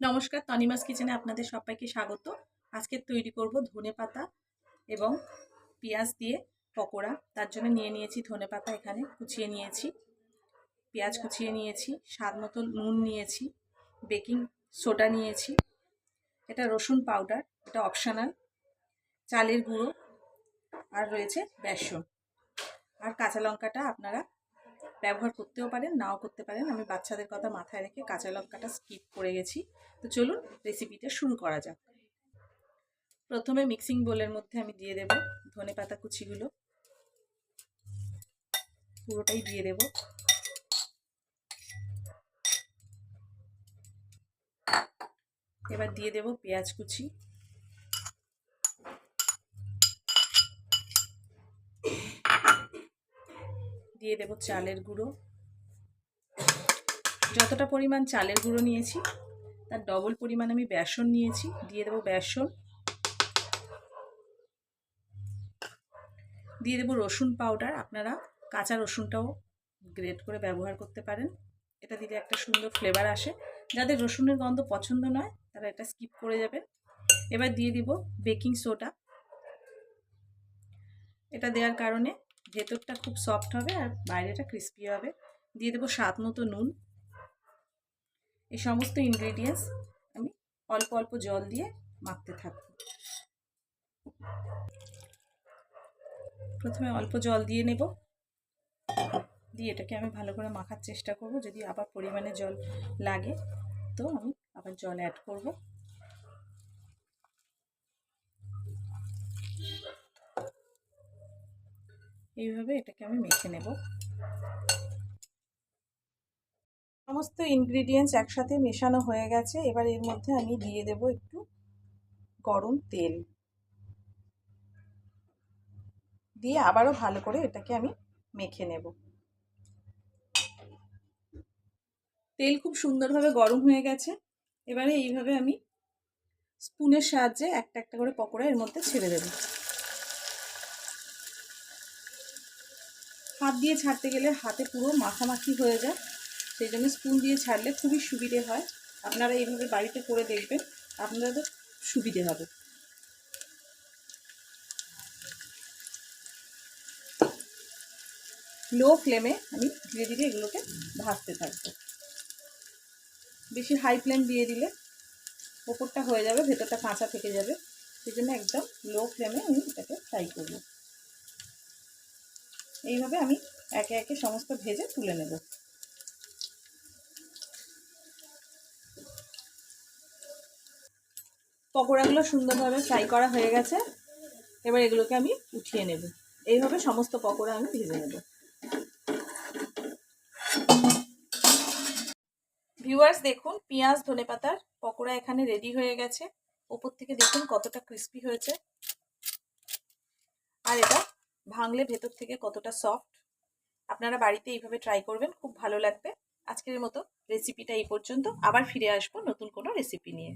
নমস্কার, তনিমাস কিচেনে আপনাদের সবাইকে স্বাগত। আজকে তৈরি করব ধনেপাতা এবং পেঁয়াজ দিয়ে পকোড়া। তার জন্য নিয়ে নিয়েছি ধনেপাতা, এখানে কুচিয়ে নিয়েছি, পেঁয়াজ কুচিয়ে নিয়েছি, স্বাদ মতো নুন নিয়েছি, বেকিং সোডা নিয়েছি, এটা রসুন পাউডার, এটা অপশনাল, চালের গুঁড়ো, আর রয়েছে বেসন। আর কাঁচা লঙ্কাটা আপনারা ব্যবহার করতেও পারেন, নাও করতে পারেন। আমি বাচ্চাদের কথা মাথায় রেখে কাঁচা লঙ্কাটা স্কিপ করে গেছি। তো চলুন রেসিপিটা শুরু করা যাক। প্রথমে মিক্সিং বোলের মধ্যে আমি দিয়ে দেব ধনেপাতা কুচিগুলো, পুরোটাই দিয়ে দেব। এবার দিয়ে দেব পেঁয়াজ কুচি, দিয়ে দেব চালের গুঁড়ো। যতটা পরিমাণ চালের গুঁড়ো নিয়েছি তার ডবল পরিমাণ আমি বেসন নিয়েছি, দিয়ে দেব বেসন। দিয়ে দেব রসুন পাউডার, আপনারা কাঁচা রসুনটাও গ্রেট করে ব্যবহার করতে পারেন, এটা দিলে একটা সুন্দর ফ্লেভার আসে। যাদের রসুনের গন্ধ পছন্দ নয় তারা এটা স্কিপ করে যাবেন। এবার দিয়ে দিব বেকিং সোডা, এটা দেওয়ার কারণে ভেতরটা খুব সফট হবে আর বাইরেটা ক্রিস্পি হবে। দিয়ে দেবো স্বাদ মতো নুন। এই সমস্ত ইনগ্রেডিয়েন্টস আমি অল্প অল্প জল দিয়ে মাখতে থাকব। প্রথমে অল্প জল দিয়ে নেব, দিয়ে এটাকে আমি ভালো করে মাখার চেষ্টা করব। যদি আবার পরিমাণে জল লাগে তো আমি আবার জল অ্যাড করব। এইভাবে এটাকে আমি মেখে নেব। সমস্ত ইনগ্রেডিয়েন্টস একসাথে মেশানো হয়ে গেছে। এবার এর মধ্যে আমি দিয়ে দেব একটু গরম তেল, দিয়ে আবারও ভালো করে এটাকে আমি মেখে নেব। তেল খুব সুন্দরভাবে গরম হয়ে গেছে। এবারে এইভাবে আমি স্পুনের সাহায্যে একটা একটা করে পকোড়া এর মধ্যে ছেড়ে দেব। হাত দিয়ে ছাড়তে গেলে হাতে পুরো মাখামাখি হয়ে যায়, সেই জন্য স্পুন দিয়ে ছাড়লে খুবই সুবিধে হয়। আপনারা এইভাবে বাড়িতে করে দেখবেন, আপনাদের সুবিধে হবে। লো ফ্লেমে আমি ধীরে ধীরে এগুলোকে ভাজতে থাকবো। বেশি হাই ফ্লেম দিয়ে দিলে ওপরটা হয়ে যাবে, ভেতরটা কাঁচা থেকে যাবে। সেই জন্য একদম লো ফ্লেমে আমি এটাকে ফ্রাই করব। এইভাবে আমি একে একে সমস্ত ভেজে তুলে নেব। পকোড়াগুলো সুন্দরভাবে ফ্রাই করা হয়ে গেছে। এবার এগুলোকে আমি উঠিয়ে নেব। এইভাবে সমস্ত পকোড়া আমি ভেজে নেব। ভিউয়ার্স দেখুন, পেঁয়াজ ধনেপাতার পকোড়া এখানে রেডি হয়ে গেছে। ওপর থেকে দেখুন কতটা ক্রিস্পি হয়েছে, আর এটা ভাঙলে ভেতর থেকে কতটা সফট। আপনারা বাড়িতে এইভাবে ট্রাই করবেন, খুব ভালো লাগবে। আজকের মতো রেসিপিটা এই পর্যন্ত, আবার ফিরে আসবো নতুন কোনো রেসিপি নিয়ে।